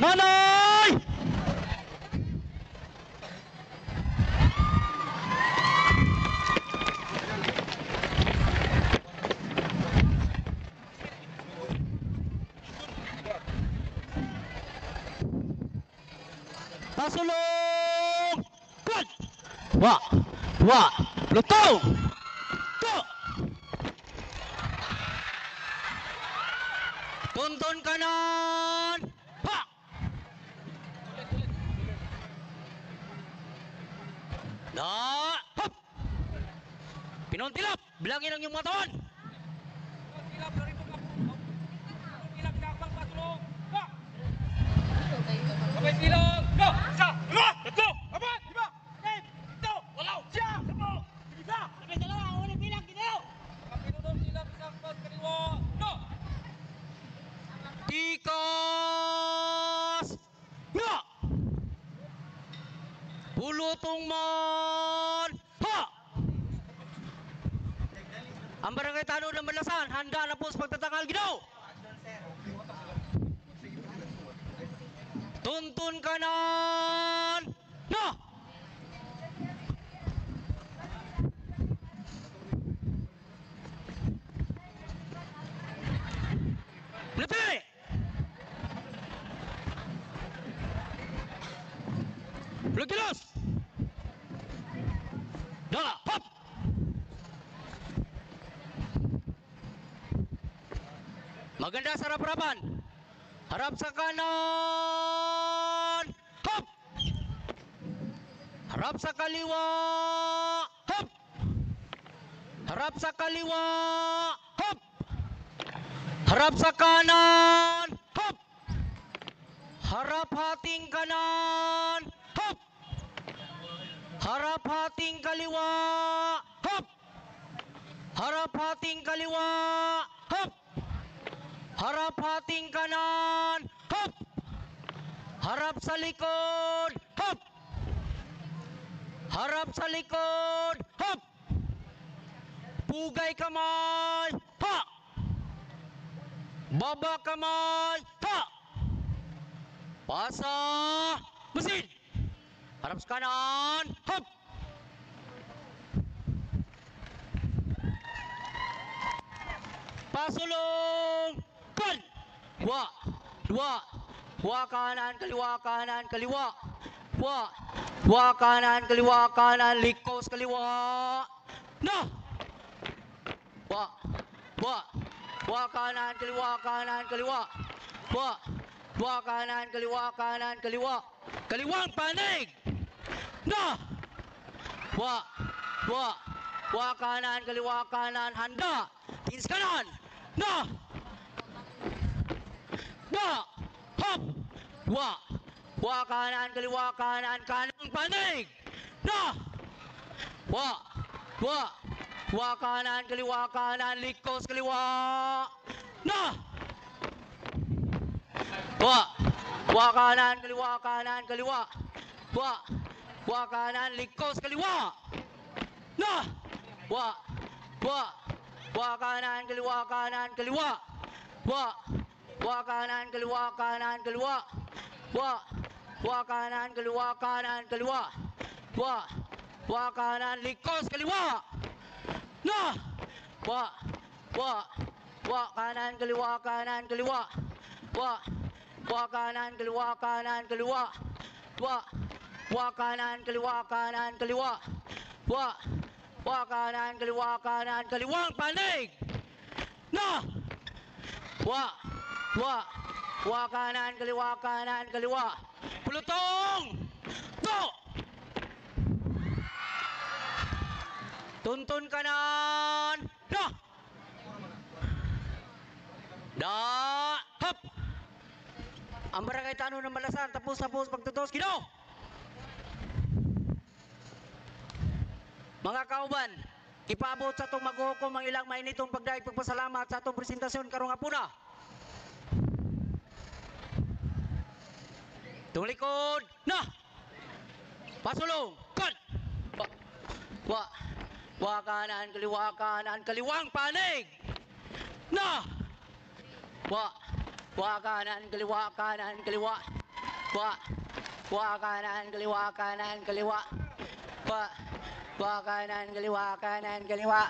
Manoy! Pasulong! Good! Dua! Lutong! Go! Tuntun kanan! Ha! Da! Hop! Pinuntilap! Bilangin ang iyong mga taon! Sabay silong! Go! Isa! Dua! Tatlo! Apat! Lima! Anim! Ito! Walaw! Siya! Sampo! Isa! Sabay dalawa! Ulit bilang! Ginaw! Kapinunong silang isang pas kaliwa! Go! Tikas! Ya! Bulutong man! Ha! Ang barangay Tano ng Malasan, handa na po sa pagtatangal. Ginaw! Tuntun kanan! Na! Napili! Lugilos! Da! Hop! Maganda sa harap-harapan. Harap sa kanan! Hop! Harap sa kaliwa! Hop! Harap sa kaliwa! Hop! Harap sa kanan! Hop! Harap hating kanan! Hop! Harap hating kaliwa! Hop! Harap hating kaliwa! Hop! Harap hating kanan! Hop! Harap sa likod! Hop! Harap sa likod! Hop! Pugay kamay! Ha! Baba kamay! Ha! Pasa! Mesin! Harap sa kanan! Hop! Pasulong! Kan! Dua! Kanan, kaliwa, kanan, kaliwa! Dua, kanan, kaliwa, kanan, likos, kaliwa! Na! Dua, kanan, kaliwa, kanan, kaliwa! Dua, kanan, kaliwa, kanan, kaliwa! Kaliwang panig! Na! Dua, kanan, kaliwa, kanan, handa! Tins kanan! Na! Da! Hop! Dua, kanan, kaliwa, kanan, kanang panig! Na! Dua, kanan, kaliwa, kanan, likos, kaliwa! Na! Dua, kanan, kaliwa, kanan, kaliwa! Dua, kanan, likos, kaliwa! Na! Dua, kanan, kaliwa, kanan, kaliwa! Dua, kanan, kaliwa, kanan, kaliwa! Dua, kanan, kaliwa, kanan, kaliwa! Dua, kanan, likos, kaliwa! Na! Dua, kanan, kaliwa, kanan, kaliwa! Dua, kanan, kaliwa, kanan, kaliwa! Dua, kanan, kaliwa, kanan, kaliwa! Dua, kanan, kaliwa, kanan, kaliwang panig! Na! Dua, kanan, kaliwa, kanan, kaliwa! Pulutong! To! Tuntun kanan! Na! Da! Hop! Ang barangay Tano ng Malasan, tapos pagtutos, Gino! Mga kauban, ipaabot sa itong maghuhukom ang ilang mainitong pagdaig pagpasalamat sa itong presentasyon karong hapuna. Itong likod, na! Pasulong, kan! Dua, kanan, kaliwa, kanan, kaliwang panig! Na! Dua, kanan, kaliwa, kanan, kaliwa! kanan, kaliwa, kanan, kaliwa. Kanan, kaliwa, kanan, kaliwa.